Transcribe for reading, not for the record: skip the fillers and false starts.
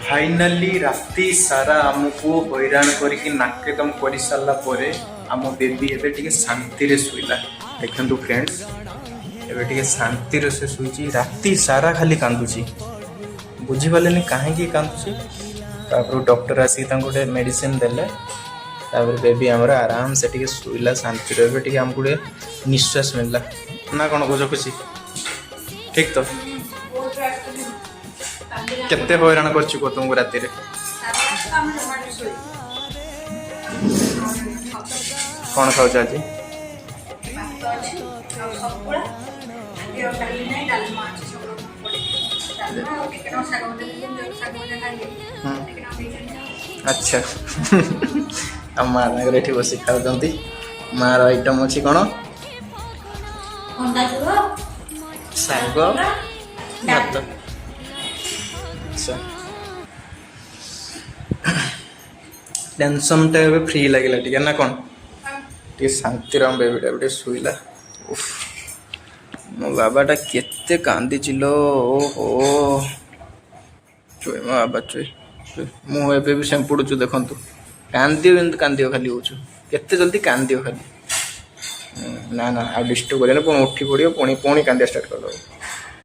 Finally राति सारा आमको हैरान करके नाकेदम कर सारा परे आम बेबी एबे टिके शांति रे शुइला। देखंतु फ्रेंड्स एबे टिके शांति रे से शुइची राति सारा खाली कांदुची बुझी पालेनी काहे कांदुची। तापर डॉक्टर आसी गोटे मेडिसिन देले तापर बेबी आमर आराम से टिके शुइला शांति रे। एबे टिके हमको निश्वास मिलला ना कौन बुझ खुशी ठीक तो केते हैरान करछु को तुमको राति रे कौन खाऊ आज अच्छा माँ ये बस खाऊ मार आइटम अच्छी कौन शाग भात टेंशन टे फ्री लगे टे ना कौन टे शांति बेबीटा शुइला। मो बाबाटा केते कांदी चिलो ओहो चुई मो बाबा चुई मु एबे भी सेम पड़ुछु देखंतु कांदियो खाली होछु केते जल्दी कांदियो खाली ना ना आ डिस्टर्ब करे पुणी उठी पड़ियो पुणी कांदिया स्टार्ट कर दो।